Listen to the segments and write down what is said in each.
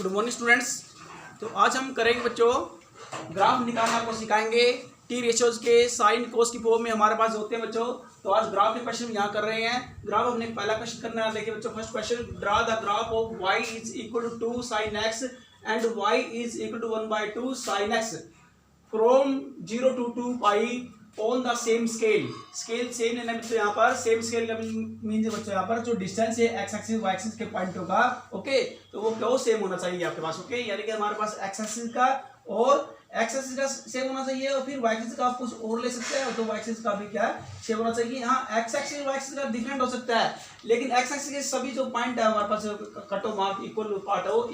Good morning students. तो आज हम करेंगे बच्चों ग्राफ निकालना आपको सिखाएंगे। टी रेशियोज के साइन कोस की फॉर्म में हमारे पास होते हैं बच्चों। तो आज ग्राफ के क्वेश्चन यहाँ कर रहे हैं। ग्राफ हमने पहला क्वेश्चन करना है। देखिए बच्चों, first question, draw the graph of y is equal to 2 sin x and y is equal to 1/2 sin x from 0 to 2 pi on the same scale. Scale same लेना बच्चों, यहाँ पर सेम स्केल का mean बच्चों यहाँ पर जो distance है एक्स एक्सिस वाई एक्सिस के पॉइंटों का, ओके, तो वो क्यों सेम होना चाहिए आपके पास, ओके। यानी कि हमारे पास एक्स एक्सिस का और एक्स एक्सिस का सेम होना चाहिए और फिर वाई एक्सिस का आप कुछ और ले सकते हैं, तो वाई एक्सिस का भी क्या सेम होना चाहिए। हाँ, एक्स एक्सिस वाई एक्सिस का डिफरेंट हो सकता है, लेकिन एक्स एक्सिस के सभी जो पॉइंट है हमारे पास cut off mark equal part है, वो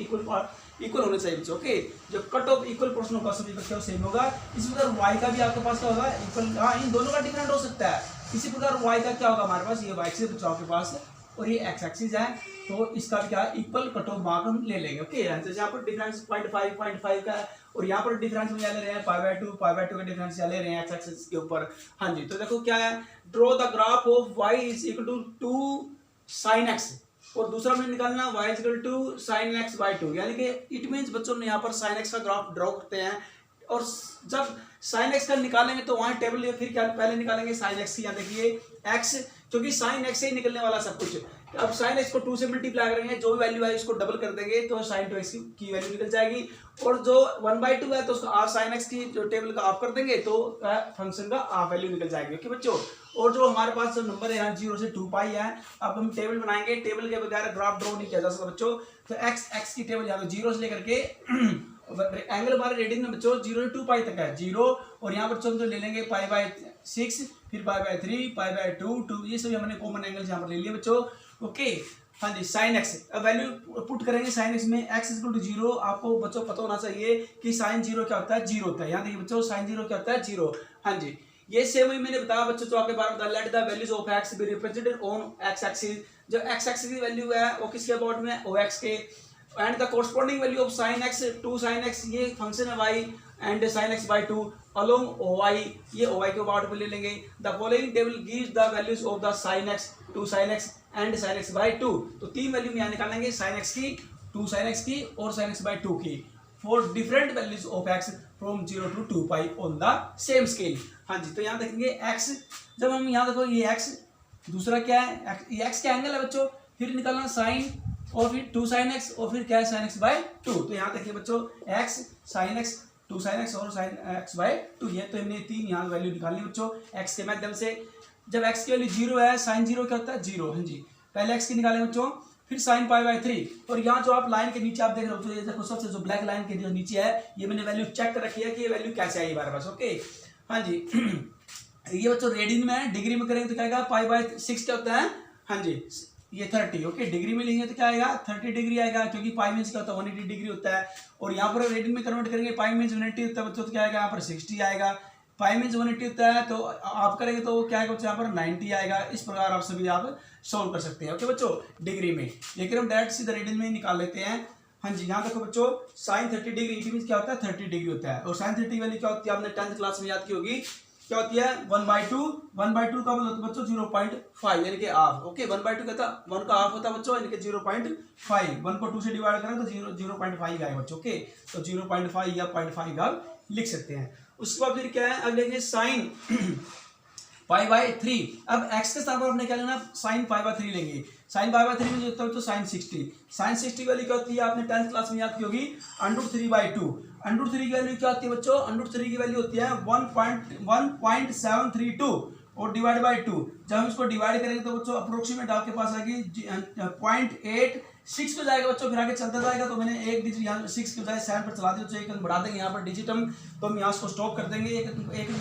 इक्वल होने चाहिए बच्चों, ओके। जो कट ऑफ इक्वल पोर्शन होगा सभी का सेम होगा। इसी प्रकार वाई का भी आपके पास क्या होगा, इक्वल। हाँ, इन दोनों का डिफरेंट हो सकता है। इसी प्रकार वाई का क्या होगा हमारे पास, ये वाई एक्सिस बच्चों आपके पास और ये एक्स एक्सिस है, तो इसका क्या इक्वल कट ऑफ मार्क हम ले लेंगे, ओके। तो यहाँ पर डिफरेंस 0.5 का है और यहाँ पर डिफरेंस हम ले रहे हैं π/2 का डिफरेंस ले रहे हैं एक्स एक्सिस के ऊपर। हाँ जी, तो देखो क्या है, draw the graph of y is equal to 2 sin x और दूसरा में निकालना y is equal to sin x/2। यानी कि इट मींस बच्चों ने यहाँ पर sin x का ग्राफ ड्रॉ करते हैं और जब sin x का निकालेंगे तो वहां टेबल या फिर क्या पहले निकालेंगे sin x की। यहाँ देखिए x, क्योंकि sin x से ही निकलने वाला सब कुछ। अब sin x को 2 से मल्टीप्लाई करेंगे, जो भी वैल्यू है इसको डबल कर देंगे तो sin 2x की वैल्यू निकल जाएगी। और जो 1/2 है तो उसको आप sin x की जो टेबल का ऑफ कर देंगे तो फंक्शन का ऑफ वैल्यू निकल जाएगी, ओके बच्चों। और जो हमारे पास जो नंबर है यहाँ 0 से 2 पाई है, अब हम टेबल बनाएंगे। टेबल के बगैर ग्राफ ड्रॉ नहीं किया जा सकता बच्चों। तो x की टेबल यहाँ 0 से लेकर के एंगल हमारे रेडियन में बच्चों 0 से 2 पाई तक है 0, और यहाँ पर हम जो ले लेंगे π/6, फिर π/3, π/2, ये सभी हमने कॉमन एंगल यहाँ पर ले लिए बच्चों, ओके। हाँ जी, sin x अब वैल्यू पुट करेंगे sin x में x इक्वल टू 0। आपको बच्चों पता होना चाहिए कि sin 0 क्या होता है, 0 होता है। यहाँ देखिए बच्चों, sin 0 क्या होता है, 0। हाँ जी, ये सेम ही मैंने बताया बच्चों जो आपके बारे में, late the values of x be represented on x axis. जो x एक्सिस की वैल्यू है वो किसके अबाउट में, OX के, and the corresponding value of sin x 2 sin x, ये फंक्शन है y, and sin x/2 along OY, ये OY के अबाउट में ले लेंगे। The following table gives the values of the sin x 2 sin x and sin x/2। तो तीन value में यहाँ निकालेंगे, sin x की, 2 sin x की और sin x/2 की, for different values of x from 0 to 2 pi on the same scale. हाँ जी, तो यहाँ देखेंगे x, जब हम यहाँ देखो ये x, दूसरा क्या है, ये x का एंगल है बच्चों, फिर निकालना sin और फिर 2 sin x और फिर क्या है sin x/2। तो यहाँ देखिए बच्चों x sin x 2 sin x और sin x/2, ये तो हमने तीन यहाँ वैल्यू निकाली बच्चों x के माध्यम से। जब x की वैल्यू 0 है, sin 0 क्या होता है, 0। हाँ जी, पहले x की निकाले बच्चों, फिर sin π/3। और यहाँ जो आप लाइन के नीचे आप देख रहे हो, तो ये देखो सबसे जो ब्लैक लाइन के जो नीचे है, ये मैंने वैल्यू चेक कर रखी है कि ये वैल्यू कैसे आई हमारे पास, ओके। हाँ जी ये बच्चों रेडियन में है, डिग्री में करेंगे तो क्या आएगा, π/6 क्या होता है, हाँ जी ये 30, ओके। डिग्री में लेंगे तो क्या आएगा, 30 डिग्री आएगा, क्योंकि पाई मीन्स क्या होता है 180 डिग्री होता है। और यहाँ पर रेडियन में कन्वर्ट करेंगे, पाई मीन्स 180 होता है बच्चों, तो क्या आएगा यहाँ पर 60 आएगा। पाई मीन्स 180 होता है तो आप करेंगे तो क्या आएगा बच्चों, यहाँ पर 90 आएगा। इस प्रकार आप सभी आप सॉल्व कर सकते हैं, ओके बच्चों, डिग्री में। लेकिन हम डायरेक्ट सीधा रेडियन में निकाल लेते हैं। हाँ जी, यहाँ देखो बच्चों, sin 30 डिग्री इट मीन्स क्या होता है, 30 डिग्री होता है। और sin 30 वैल्यू क्या होती है, आपने 10th क्लास में याद की होगी, क्या होती है 1/2 का मतलब बच्चों 0.5 यानी कि हाफ, ओके। 1/2 कहता 1 का हाफ होता है बच्चों, यानी कि 0.5। 1 को 2 से डिवाइड करें तो 0.5 आएगा बच्चों, ओके। तो 0.5 या 0.5 आप लिख सकते हैं। उसके बाद फिर क्या है, अब लेंगे sin π/3। अब x के साथ आपने क्या लेना, sin π/3 लेंगे। sin π/3 में जो होता है तो sin 60। sin 60 वाली क्या होती है, आपने 10th क्लास में याद की होगी, √3/2। √3 की वैल्यू क्या होती है बच्चों, √3 की वैल्यू होती है 1.732 और डिवाइड बाई 2। जब हम इसको डिवाइड करेंगे तो बच्चों अप्रोक्सीमेट आपके पास आएगी 0.86 पे जाएगा बच्चों, फिर आगे चलता जाएगा। तो मैंने एक डिजिट यहाँ 6 के बजाय 7 पर चला दिया, तो एक अंक बढ़ा देंगे यहाँ पर डिजिट हम, तो हम यहाँ इसको स्टॉप कर देंगे, एक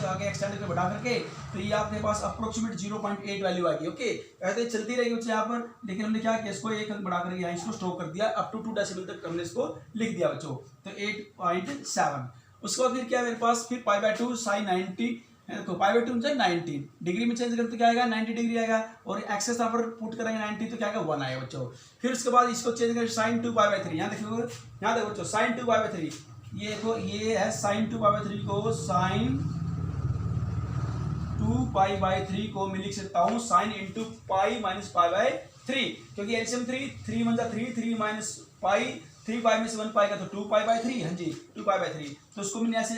आगे एक्सटेंड करके बढ़ा करके, तो ये आपके पास अप्रोक्सीमेट 0.8 वैल्यू आएगी, ओके। ऐसे चलती रहेगी बच्चों यहाँ पर, लेकिन हमने क्या किया, इसको एक अंक बढ़ा करके यहाँ इसको स्टॉप कर दिया, अप टू 2 डेसिमल तक हमने इसको लिख दिया बच्चों, तो 8.7। उसके बाद फिर क्या मेरे पास, फिर π/2 sin 90, तो π/2 में 90 डिग्री में चेंज करते क्या आएगा, 90 डिग्री आएगा। और एक्सेस यहाँ पर पुट करेंगे 90 तो क्या आएगा 1 आएगा बच्चों। फिर उसके बाद इसको चेंज करें sin 2π/3। यहाँ देखो बच्चों sin 2π/3, ये देखो ये है sin 2π/3 को sin 2π/3 को मैं लिख सकता हूँ sin into π - π/3, क्योंकि एलसीएम 3 1 3 3 - π 3 पाई में से 1 पाई का तो 2 पाई बाई 3, हाँ जी 2 पाई बाई 3। तो उसको मैंने ऐसे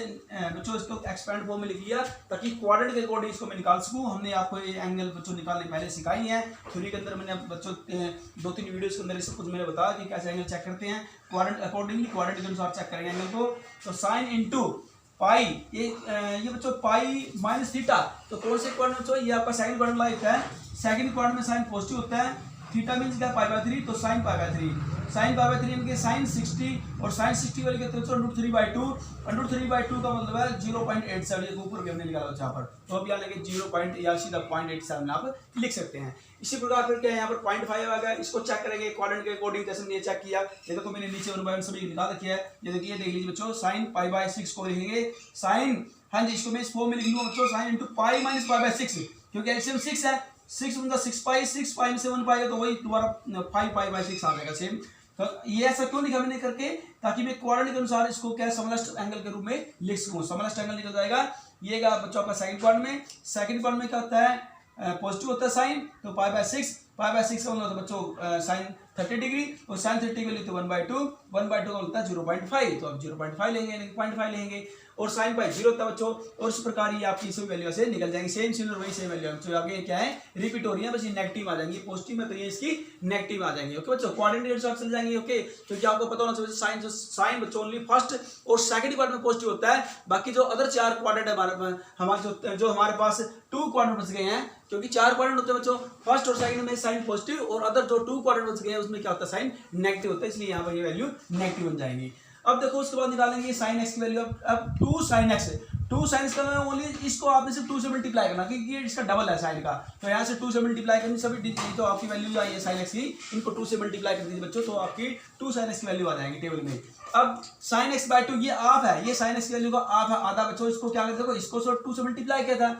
बच्चों इसको एक्सपेंड फॉर्म में लिख लिया ताकि क्वाड्रेंट के अकॉर्डिंग इसको मैं निकाल सकूँ। हमने आपको ये एंगल बच्चों निकालने पहले सिखाई है थ्योरी के अंदर। मैंने बच्चों 2-3 वीडियोस के अंदर ये सब कुछ मैंने बताया कि कैसे एंगल चेक करते हैं क्वाड्रेंट अकॉर्डिंगली, क्वाड्रेंट के अनुसार चेक करेंगे एंगल को। तो साइन इंटू पाई, ये बच्चों पाई माइनस थीटा, तो कौन से क्वाड्रेंट बच्चों, ये आपका सेकंड क्वाड्रेंट होता है। सेकंड क्वाड्रेंट में साइन पॉजिटिव होता है, थीटा मींस क्या पाई बाई 3, तो sine pi by 3, sine pi by 3 इनके साइन 60 और साइन 60 वाले कहते हैं √3/2, √3/2 का मतलब है 0.87, ये ऊपर भी हमने निकाला बच्चा यहाँ पर। तो अब यहाँ लेके 0. या सीधा 0.87 आप लिख सकते हैं। इसी प्रकार फिर क्या है यहाँ पर 0.5 आ गया, इसको चेक करेंगे क्वाड्रेंट के अकॉर्डिंग। जैसे मैंने चेक किया, ये देखो मैंने नीचे 1/1 सभी निकाल रखी है। ये देखिए देख लीजिए बच्चों, साइन पाई बाई 6 को लिखेंगे साइन, हाँ जी इसको मैं इस फॉर्म में लिख लूंगा बच्चों, sine into pi minus pi by 6, क्योंकि एलसीएम 6 है, 6 मतलब 6 पाई में से 1 पाई तो वही दोबारा 5 पाई बाई 6 आ जाएगा सेम। तो ये ऐसा क्यों लिखा मैंने करके, ताकि मैं क्वाड्रेंट के अनुसार इसको क्या समलेस्ट एंगल के रूप में लिख सकूं। समलेस्ट एंगल निकल जाएगा ये बच्चों आपका सेकंड क्वाड्रेंट में। सेकंड क्वाड्रेंट में क्या होता है, पॉजिटिव होता है साइन, तो पाई बाई 6 का मतलब बच्चों साइन 30 डिग्री, और साइन 30 की वैल्यू तो 1/2 का होता है 0.5, तो अब 0.5 लेंगे, 0.5 लेंगे, और साइन पाई 0 होता है बच्चों। और इस प्रकार ये आपकी सभी वैल्यू से निकल जाएंगी, सेम सिमिलर वही सेम वैल्यू बच्चों आगे क्या है रिपीट हो रही है, बस ये नेगेटिव आ जाएंगी, पॉजिटिव में तो ये इसकी नेगेटिव आ जाएंगे। ओके बच्चों, क्वाड्रेंट के अनुसार चल जाएंगे। ओके, तो क्या आपको पता होना चाहिए साइन बच्चों ओनली फर्स्ट और सेकंड क्वाड्रेंट में पॉजिटिव होता है, बाकी जो अदर 4 क्वाड्रेंट है हमारे जो हमारे पास 2 क्वाड्रेंट बच गए हैं, क्योंकि 4 क्वाड्रेंट होते हैं बच्चों, फर्स्ट और सेकंड में साइन पॉजिटिव, और अदर जो 2 क्वाड्रेंट बच गए हैं उसमें क्या होता है साइन नेगेटिव होता है, इसलिए यहाँ पर ये वैल्यू नेगेटिव बन जाएंगी। अब देखो उसके बाद निकालेंगे साइन एक्स की वैल्यू। अब 2 साइन एक्स का ओनली इसको आपने सिर्फ 2 से मल्टीप्लाई करना, क्योंकि ये इसका डबल है साइन का, तो यहाँ से 2 से मल्टीप्लाई करनी, सभी तो आपकी वैल्यू आई है साइन एक्स की, इनको 2 से मल्टीप्लाई कर दीजिए बच्चों, तो आपकी 2 साइन एक्स की वैल्यू आ जाएंगी टेबल में। अब साइन एक्स बाई 2 ये हाफ है, ये साइन एक्स की वैल्यू का हाफ है, आधा बच्चों, इसको क्या करते हो, इसको 2 से मल्टीप्लाई किया था।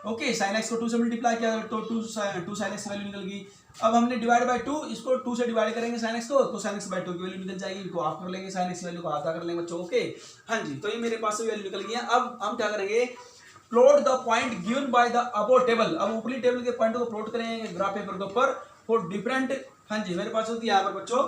ओके, साइन एक्स को 2 से मल्टीप्लाई किया तो 2 साइन एक्स की वैल्यू निकल गई। अब हमने डिवाइड बाय 2, इसको 2 से डिवाइड करेंगे साइन एक्स को, तो साइन एक्स बाय 2 की वैल्यू निकल जाएगी, इनको हाफ कर लेंगे, साइन एक्स की वैल्यू को आधा कर लेंगे बच्चों। ओके, हाँ जी, तो ये मेरे पास वैल्यू निकल गई है। अब हम क्या करेंगे, plot the point given by the above table. अब ऊपरी टेबल के पॉइंट को प्लॉट करेंगे ग्राफ पेपर के ऊपर फॉर डिफरेंट, हाँ जी मेरे पास होती है यहाँ पर बच्चों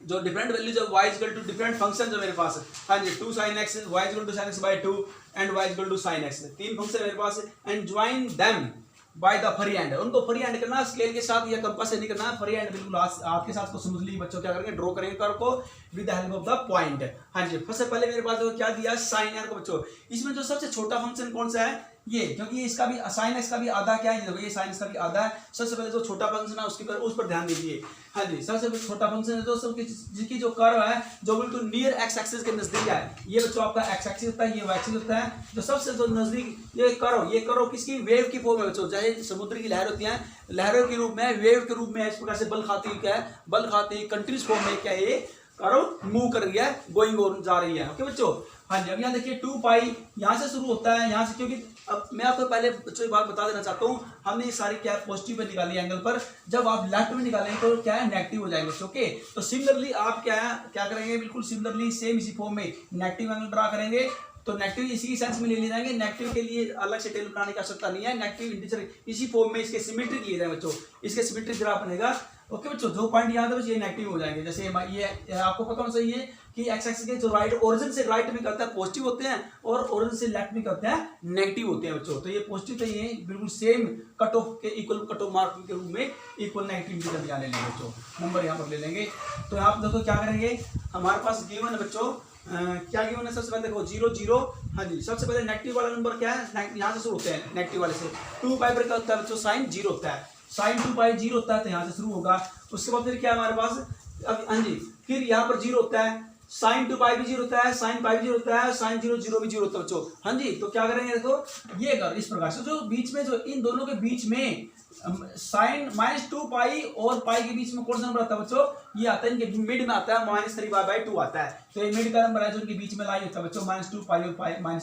जो डिफरेंट वैल्यूज है y equal to different function जो मेरे पास है, हाँ जी 2 sin x, y equal to sin x by 2 and y equal to sin x, 3 function मेरे पास है। And join them by the free hand, उनको फ्री हैंड करना, स्केल के साथ या कंपास से नहीं करना, फ्री हैंड बिल्कुल आपके साथ को स्मूथली बच्चों क्या करेंगे ड्रॉ करेंगे कर्व को with the help of the point. हाँ जी, सबसे पहले मेरे पास क्या दिया साइन एक्स को बच्चों, इसमें जो सबसे छोटा फंक्शन कौन सा है ये, क्योंकि इसका भी साइन एक्स का भी आधा क्या है, ये साइन एक्स का भी आधा है। सबसे पहले जो छोटा फंक्शन है उस पर ध्यान दीजिए। हाँ जी, सबसे छोटा फंक्शन है दोस्तों जिसकी जो कर्व है जो बिल्कुल नियर एक्स एक्सिस के नजदीक है, ये बच्चों आपका एक्स एक्सिस होता है, ये वाई एक्सिस होता है। जो सबसे जो नजदीक ये कर्व किसकी, वेव की फॉर्म में बच्चों, चाहे समुद्र की लहर होती है, लहरों के रूप में, वेव के रूप में, इस प्रकार से बल खाती क्या है, बल खाती कंटिन्यूस फॉर्म में क्या है ये कर्व मूव कर रही है, गोइंग और जा रही है। ओके बच्चों, हाँ जी, अब यहाँ देखिए 2 पाई यहाँ से शुरू होता है, यहाँ से, क्योंकि अब मैं आपको पहले बच्चों एक बात बता देना चाहता हूँ, हमने ये सारी क्या पॉजिटिव पे निकाली एंगल पर, जब आप लेफ्ट में निकालेंगे तो क्या है नेगेटिव हो जाएंगे। ओके, तो सिमिलरली आप क्या करेंगे, बिल्कुल सिमिलरली सेम इसी फॉर्म में नेगेटिव एंगल ड्रा करेंगे। तो नेगेटिव इसी सेंस में ले जाएंगे, नेगेटिव के लिए अलग से टेबल बनाने की आवश्यकता नहीं है, नेगेटिव इंटीजर इसी फॉर्म में इसके सिमेट्रिक लिए जाए बच्चों, इसके सिमेट्रिक ग्राफ बनेगा। ओके बच्चों, जो पॉइंट याद है ये नेगेटिव हो जाएंगे। जैसे ये आपको पता होना चाहिए कि एक्स एक्सिस के जो राइट ओरिजिन से राइट में करता है पॉजिटिव होते हैं, और ओरिजिन से लेफ्ट में करते हैं नेगेटिव होते हैं बच्चों। तो ये पॉजिटिव तो ये बिल्कुल सेम कट ऑफ के इक्वल कट ऑफ मार्क के रूप में इक्वल नेगेटिव इंटीजर यहाँ ले लेंगे बच्चों, नंबर यहाँ पर ले लेंगे। तो यहाँ पर देखो क्या करेंगे, हमारे पास गिवन है बच्चों, क्या गिवन है, सबसे पहले देखो 0 0, हाँ जी, सबसे पहले नेगेटिव वाला नंबर क्या है, यहाँ से शुरू होते हैं नेगेटिव वाले से। 2 पाई पर क्या होता है बच्चों, साइन 0 होता है, साइन 2 पाई 0 होता है, तो यहाँ से शुरू होगा। उसके बाद फिर क्या हमारे पास, अब हाँ जी, फिर यहाँ पर 0 होता है, साइन 2 पाई भी 0 होता है, साइन पाई भी 0 होता है, साइन 0 0 भी 0 होता है बच्चों। हाँ जी, तो क्या करेंगे देखो ये कर इस प्रकार से, जो बीच में, जो इन दोनों के बीच में साइन -2 पाई और पाई के बीच में कौन सा नंबर आता है बच्चों, ये आता है इनके मिड में आता है, -3/2 आता है। तो ये मिड का नंबर है जो इनके बीच में लाई होता है बच्चों, -2 पाई और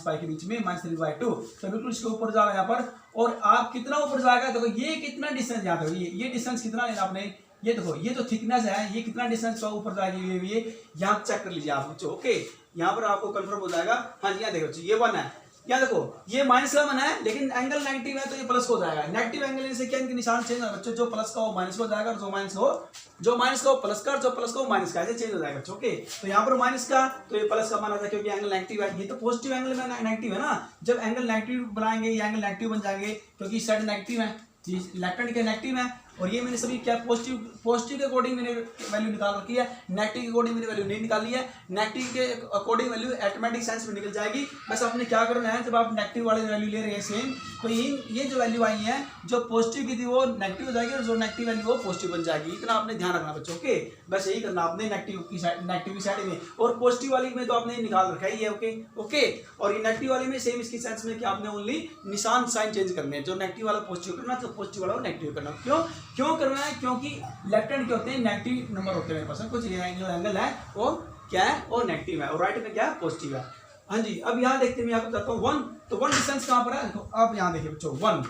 पाई के बीच में -3/2। तो बिल्कुल इसके ऊपर जाएगा यहाँ पर, और आप कितना ऊपर जाएगा देखो, ये कितना डिस्टेंस यहाँ पे, ये डिस्टेंस कितना लेना आपने, ये देखो ये जो थिकनेस है ये कितना डिस्टेंस का ऊपर जाएगी, ये यहाँ चेक कर लीजिए आप बच्चों। ओके, यहाँ पर आपको कंफर्म हो जाएगा। हाँ जी, यहाँ देखो ये 1 है, यहाँ देखो ये माइनस का बना है लेकिन एंगल नेगेटिव है तो ये प्लस हो जाएगा। नेगेटिव एंगल से क्या इनके निशान चेंज होगा बच्चों, जो प्लस का हो माइनस हो जाएगा और जो माइनस का हो प्लस का और जो प्लस का हो माइनस का, ऐसे चेंज हो जाएगा बच्चों। ओके तो यहाँ पर माइनस का तो ये प्लस का माना था क्योंकि एंगल नेगेटिव है। ये तो पॉजिटिव एंगल में नेगेटिव है ना, जब एंगल नेगेटिव बनाएंगे ये एंगल नेगेटिव बन जाएंगे क्योंकि इस साइड नेगेटिव है, लेफ्ट हैंड के नेगेटिव है और ये मैंने सभी क्या पॉजिटिव के अकॉर्डिंग मैंने वैल्यू निकाल रखी है, नेगेटिव के अकॉर्डिंग मैंने वैल्यू नहीं निकाली है। नेगेटिव के अकॉर्डिंग वैल्यू ऑटोमेटिक सेंस में निकल जाएगी। बस आपने क्या करना है, जब आप नेगेटिव वाले वैल्यू ले रहे हैं सेम, तो ये जो वैल्यू आई है जो पॉजिटिव की थी वो नेगेटिव हो जाएगी और जो नेगेटिव वैल्यू वो पॉजिटिव बन जाएगी। इतना आपने ध्यान रखना बच्चों। ओके बस यही करना आपने नेगेटिव की साइड में, और पॉजिटिव वाली में तो आपने निकाल रखा है ये। ओके और ये नेगेटिव वाली में सेम इसकी सेंस में कि आपने ओनली निशान साइन चेंज करने हैं, जो नेगेटिव वाला पॉजिटिव करना, जो पॉजिटिव वाला नेगेटिव करना। क्यों करना है, क्योंकि लेफ्ट हैंड के होते हैं नेगेटिव नंबर होते हैं मेरे पास, कुछ जो एंगल है वो क्या है, वो नेगेटिव है और राइट में क्या है, पॉजिटिव है। हाँ जी अब यहाँ देखते हैं, मैं आपको बताता हूँ 1, तो 1 डिस्टेंस कहाँ पर है, आप यहाँ देखिए बच्चों 1,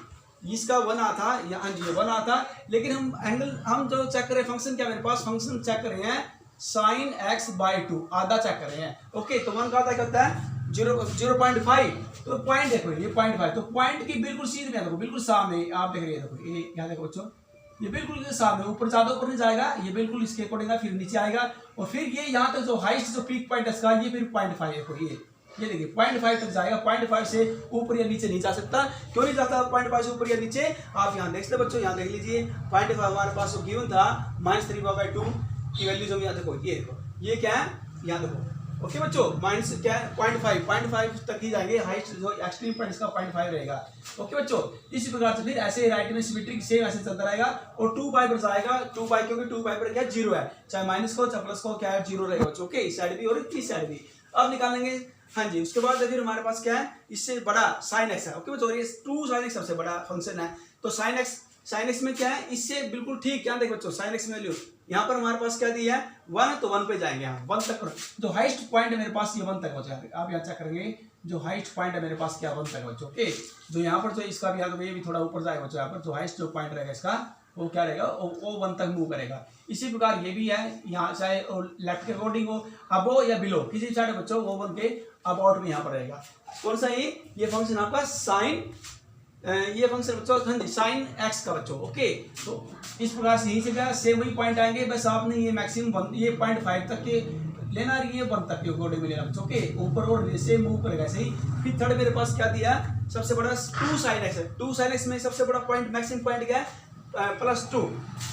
इसका 1 आता है, हाँ जी 1 आता है, लेकिन हम जो चेक कर रहे हैं फंक्शन, क्या मेरे पास फंक्शन चेक कर रहे हैं sin x/2 आधा चेक कर रहे हैं। ओके तो 1 का आधा क्या होता है 0.5, तो पॉइंट देखो ये 0.5, तो पॉइंट की बिल्कुल सीधे में देखो, बिल्कुल सामने आप देख रहे हैं, देखो ये यहाँ देखो बच्चों, ये बिल्कुल सामने, ऊपर ज्यादा ऊपर नहीं जाएगा, ये बिल्कुल इसके अकॉर्डिंग फिर नीचे आएगा और फिर ये यहाँ तक जो हाईएस्ट जो पीक पॉइंट है इसका ये फिर 0.5 देखो, ये देखिए 0.5 तक जाएगा, 0.5 से ऊपर या नीचे नहीं जा सकता। क्यों नहीं जाता 0.5 से ऊपर या नीचे, आप यहाँ देख सकते बच्चों, यहाँ देख लीजिए 0.5 हमारे पास गिवन था -3/2 की वैल्यू जो यहाँ देखो, ये देखो ये क्या है, यहाँ देखो। ओके बच्चों माइनस क्या है 0.5 तक ही जाएंगे, हाइट जो एक्सट्रीम पॉइंट इसका 0.5 रहेगा। ओके बच्चों इसी प्रकार से फिर ऐसे राइट में सिमेट्रिक सेम ऐसे चलता रहेगा और 2π पर जाएगा, 2π क्योंकि 2π पर क्या 0 है, चाहे माइनस को चाहे प्लस को क्या है 0 रहेगा बच्चों। ओके इस साइड भी और इस साइड भी अब निकालेंगे। हाँ जी उसके बाद फिर हमारे पास क्या है, इससे बड़ा sin x है। ओके बच्चों ये 2 sin x सबसे बड़ा फंक्शन है, तो sin x में क्या है, इससे बिल्कुल ठीक, क्या देख बच्चों sin x वैल्यू यहाँ पर हमारे पास क्या दी है 1, तो 1 पे जाएंगे, यहाँ 1 तक जो हाईएस्ट पॉइंट है मेरे पास ये 1 तक बचा। आप यहाँ चेक करेंगे जो हाईएस्ट पॉइंट है मेरे पास क्या 1 तक बच्चों। ओके जो यहाँ पर जो इसका भी ये भी थोड़ा ऊपर जाएगा बच्चों, यहाँ पर जो हाईएस्ट जो पॉइंट रहेगा इसका वो क्या रहेगा, वो 1 तक मूव करेगा। इसी प्रकार ये भी है, यहाँ चाहे लेफ्ट के अकॉर्डिंग हो, अबो या बिलो किसी साइड बच्चों वो 1 के अबाउट में यहाँ पर रहेगा। कौन सा ये फंक्शन आपका साइन, ये फंक्शन बच्चों हाँ जी sin x का बच्चों। ओके तो इस प्रकार से यहीं से क्या सेम वही पॉइंट आएंगे, बस आपने ये मैक्सिमम ये 0.5 तक के लेना, ये 1 तक के अकॉर्डिंग में लेना बच्चों। ओके ऊपर और सेम मूव करेगा ऐसे ही। फिर थर्ड मेरे पास क्या दिया, सबसे बड़ा 2 sin x है। 2 sin x में सबसे बड़ा पॉइंट मैक्सिमम पॉइंट क्या है +2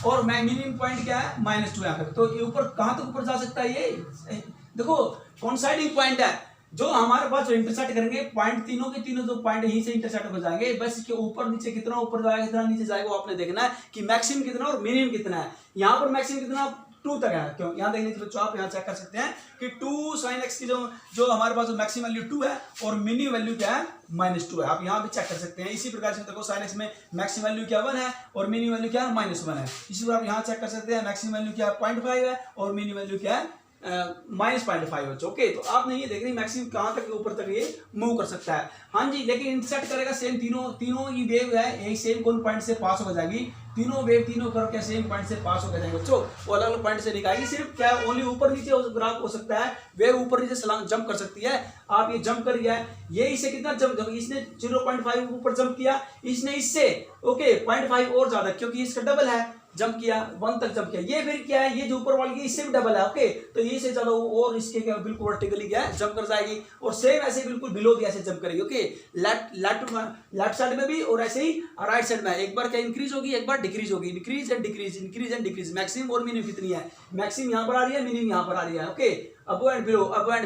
और मिनिमम पॉइंट क्या है -2 यहाँ तक। तो ये ऊपर कहाँ तक ऊपर जा सकता है, ये देखो कोइंसाइडिंग पॉइंट है, जो हमारे पास जो इंटरसेक्ट करेंगे पॉइंट, तीनों के तीनों जो पॉइंट यहीं से इंटरसेक्ट हो जाएंगे, बस इसके ऊपर नीचे कितना ऊपर जाएगा कितना नीचे जाएगा वो आपने देखना है कि मैक्सिमम कितना और मिनिमम कितना है। यहाँ पर मैक्सिमम कितना 2 तक है, क्यों यहाँ देखने के बच्चों आप यहाँ चेक कर सकते हैं कि 2 sin x की जो हमारे पास जो मैक्सिमम वैल्यू 2 है और मिनिमम वैल्यू क्या है -2 है। आप यहाँ भी चेक कर सकते हैं। इसी प्रकार से देखो sin x में मैक्सिमम वैल्यू क्या 1 है और मिनिमम वैल्यू क्या है -1 है। इसी प्रकार आप यहाँ चेक कर सकते हैं मैक्सिमम वैल्यू क्या है 0.5 है और मिनिमम वैल्यू क्या है -0.5 बच्चों। ओके तो आप नहीं ये देख रहे मैक्सिमम कहाँ तक ऊपर तक ये मूव कर सकता है। हाँ जी लेकिन इंटरसेक्ट करेगा सेम, तीनों ही वेव है एक सेम कौन पॉइंट से पास हो जाएगी, तीनों वेव तीनों कर्व क्या सेम पॉइंट से पास हो जाएंगे बच्चों, वो अलग अलग पॉइंट से निकालेगी। सिर्फ क्या ओनली ऊपर नीचे ग्राफ हो सकता है, वेव ऊपर नीचे जंप कर सकती है। आप ये जंप कर गया ये इससे कितना जंप, इसने 0.5 ऊपर जंप किया, इसने इससे ओके 0.5 और ज्यादा क्योंकि इसका डबल है जंप किया 1 तक जंप किया। ये फिर क्या है, ये जो ऊपर वाली इससे भी डबल है। ओके तो ये से चलो और इसके क्या बिल्कुल वर्टिकली क्या है जंप कर जाएगी और सेम ऐसे बिल्कुल बिलो भी ऐसे जंप करेगी। ओके लेफ्ट साइड में भी और ऐसे ही राइट साइड में एक बार क्या इंक्रीज होगी एक बार डिक्रीज होगी, इंक्रीज एंड डिक्रीज। मैक्सिमम और मिनिमम कितनी है, मैक्सिमम यहाँ पर आ रही है, मिनिमम यहाँ पर आ रही है। ओके अब एंड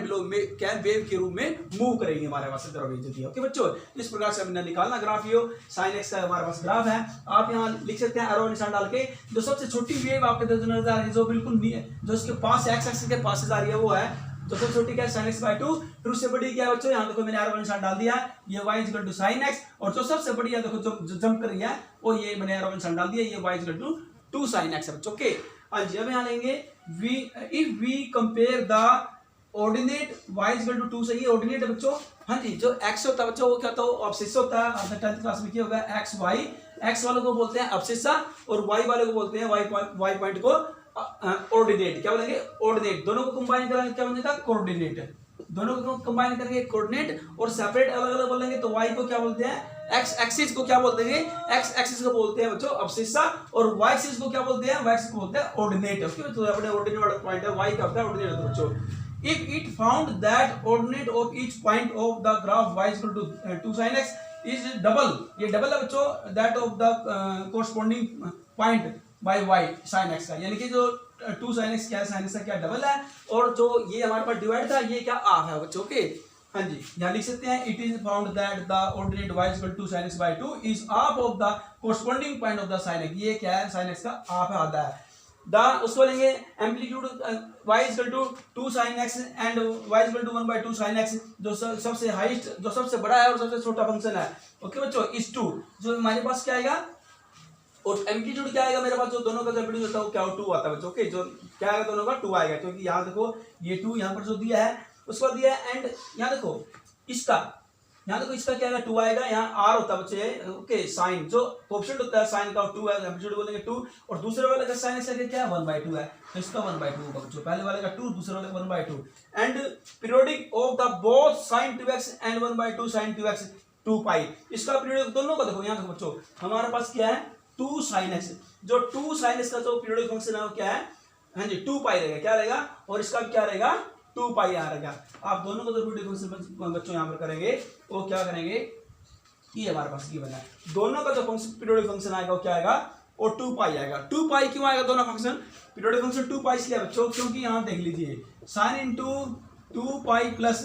बिलो में क्या वेव के रूप में मूव करेंगे हमारे पास वेव। ओके बच्चों इस प्रकार से हमने निकालना ग्राफ, यो sin x का हमारे पास ग्राफ है। आप यहाँ लिख सकते हैं एरो निशान डाल के, जो सबसे छोटी वेव आपके नजर आ रही है जो बिल्कुल जो इसके पास x एक्सिस के पास से जा रही है वो है जो सबसे छोटी क्या है sin x/2, ट्रू से बड़ी क्या है बच्चों, यहाँ देखो मैंने एरो निशान डाल दिया, ये y = sin x, और जो सबसे बड़ी है देखो जो जंप कर रही है वो ये मैंने एरो निशान डाल दिया, ये y = 2 sin x है बच्चों। ओके हाँ जी अब यहाँ लेंगे if we compare the ordinate y = 2 से, ये ऑर्डिनेट है बच्चों। हाँ जी जो x होता है बच्चों वो क्या होता है ऑब्सेसिव होता है। आपने 10th क्लास में किया होगा x y, x वालों को बोलते हैं अब्सिस्सा और y वाले को बोलते हैं y पॉइंट को ऑर्डिनेट। क्या बोलेंगे ऑर्डिनेट, दोनों को कंबाइन करेंगे क्या बनेगा कोऑर्डिनेट। दोनों को कंबाइन करके कोऑर्डिनेट, और सेपरेट अलग अलग बोलेंगे तो y को क्या बोलते हैं, एक्स एक्सिस को क्या बोलते हैं, एक्स एक्सिस को बोलते हैं बच्चों अब्सिस्सा, और y एक्सिस को क्या बोलते हैं, y एक्सिस को बोलते हैं ऑर्डिनेट। ओके, तो अपने ऑर्डिनेट वाला पॉइंट है, y का होता है ऑर्डिनेट बच्चों। If it found that ordinate of each point of the graph y is equal to 2 sin x is double, ये डबल है बच्चों that of the corresponding point by y sin x का, यानी कि जो 2 sin x क्या है, sin x का क्या डबल है, और जो ये हमारे पास डिवाइड था ये क्या हाफ है बच्चों। ओके हाँ जी, यहाँ लिख सकते हैं it is found that the ordinate y is equal to sin x by 2 is half of the corresponding point of the sin x, ये क्या है, sin x का हाफ है, आधा है। द उसको लेंगे amplitude y is equal to 2 sin x and y is equal to 1 by 2 sin x, जो सबसे हाईएस्ट, जो सबसे बड़ा है और सबसे छोटा फंक्शन है। ओके बच्चों, इस 2 जो हमारे पास क्या आएगा, और एम्पलीट्यूड क्या आएगा मेरे पास, जो दोनों का एम्पलीट्यूड होता है वो क्या 2 आता है बच्चों। ओके, जो क्या आएगा दोनों का 2 आएगा, क्योंकि यहाँ देखो ये 2 यहाँ पर जो दिया है उसको दिया है, एंड यहाँ देखो इसका, यहाँ देखो इसका क्या आएगा 2 आएगा, यहाँ r होता है बच्चे। ओके, साइन जो कोएफिशिएंट होता है साइन का 2 है, एम्पलीट्यूड बोलेंगे 2, और दूसरे वाले का साइन एक्स क्या है 1/2 है, तो इसका 1/2 होगा बच्चों, पहले वाले का 2 दूसरे वाले का 1/2। And periodic of the both sin 2x and 1/2 sin 2x 2 पाई, इसका पीरियोडिक दोनों का देखो, यहाँ देखो बच्चों हमारे पास क्या है 2 sin x, जो 2 sin x का जो पीरियोडिक फंक्शन है वो क्या है, हाँ जी 2 पाई रहेगा, क्या रहेगा, और इसका क्या रहेगा 2 पाई यहाँ रहेगा। आप दोनों को जो पीरियोडिक फंक्शन बच्चों यहाँ पर करेंगे वो क्या करेंगे, ये हमारे पास ये बना है, दोनों का जो फंक्शन पीरियोडिक फंक्शन आएगा वो क्या आएगा, और 2 पाई आएगा। 2 पाई क्यों आएगा दोनों फंक्शन, पीरियोडिक फंक्शन 2 पाई इसलिए बच्चों क्योंकि यहाँ देख लीजिए साइन इंटू 2 पाई प्लस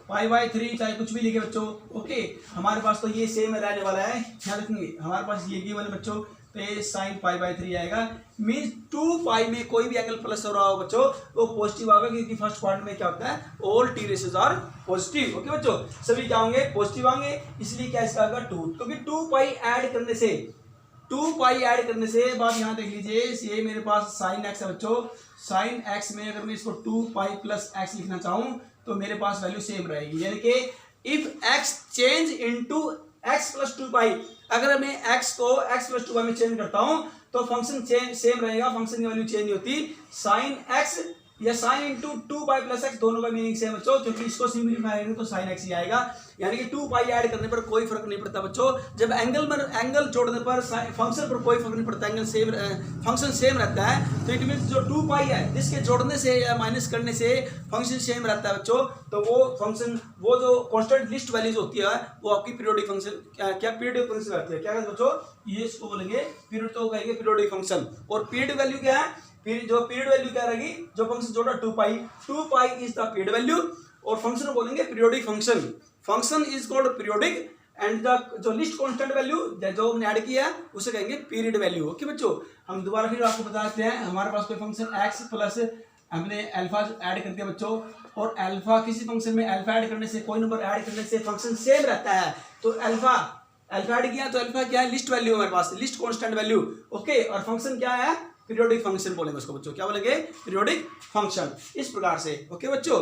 पाई/3 चाहे कुछ भी लिखे बच्चों। ओके, हमारे पास तो ये सेम रहने वाला है, ध्यान रखेंगे हमारे पास ये वाले बच्चों, तो ये साइन पाई/3 आएगा, मीन्स 2 पाई में कोई भी एंगल प्लस हो रहा हो बच्चों वो पॉजिटिव आएगा, क्योंकि फर्स्ट क्वाड्रेंट में क्या होता है all T ratios are positive. Okay बच्चों, सभी क्या होंगे पॉजिटिव होंगे, इसलिए क्या इसका आएगा 2, क्योंकि 2 पाई ऐड करने से, 2 पाई ऐड करने से बात यहाँ देख लीजिए, ये मेरे पास साइन एक्स है बच्चों, साइन एक्स में अगर मैं इसको 2 पाई प्लस एक्स लिखना चाहूँ तो मेरे पास वैल्यू सेम रहेगी, यानी कि if x change into x plus 2 पाई, अगर मैं x को x प्लस 2 पाई में चेंज करता हूं तो फंक्शन चेंज सेम रहेगा, फंक्शन की वैल्यू चेंज नहीं होती। साइन x या sine into 2 pi plus x दोनों का मीनिंग सेम बच्चों, क्योंकि इसको सिंपलीफाई करेंगे तो साइन एक्स ही आएगा, यानी कि 2 पाई ऐड करने पर कोई फर्क नहीं पड़ता बच्चों। जब एंगल जोड़ने पर फंक्शन पर कोई फर्क नहीं पड़ता, एंगल सेम फंक्शन सेम रहता है, तो इट मीन जो 2 पाई है जिसके जोड़ने से या माइनस करने से फंक्शन सेम रहता है बच्चों, तो वो फंक्शन वो जो कॉन्स्टेंट लिस्ट वैल्यूज होती है वो आपकी पीरियोडिक फंक्शन क्या पीरियोडिक फंक्शन रहती है, क्या कहते हैं बच्चों, ये इसको बोलेंगे पीरियड, तो कहेंगे पीरियोडिक फंक्शन। और पीरियड वैल्यू क्या है, जो पीरियड वैल्यू क्या रहेगी, जो फंक्शन जोड़ा 2 pi is the period value, और फंक्शन बोलेंगे periodic function, function is called periodic, and the जो लिस्ट कांस्टेंट वैल्यू जो हमने ऐड किया है उसे कहेंगे पीरियड वैल्यू। ओके बच्चों, हम दोबारा फिर आपको बताते हैं, हमारे पास कोई फंक्शन x प्लस हमने अल्फा ऐड कर दिया बच्चों, और अल्फा किसी फंक्शन में अल्फा ऐड करने से, कोई नंबर ऐड करने से फंक्शन सेम रहता है, तो अल्फा ऐड किया तो अल्फा क्या है लिस्ट वैल्यू, हमारे पास लिस्ट कांस्टेंट वैल्यू। ओके, और फंक्शन क्या है पीरियोडिक फंक्शन बोलेंगे उसको बच्चों, क्या बोलेंगे पीरियोडिक फंक्शन, इस प्रकार से। ओके बच्चों,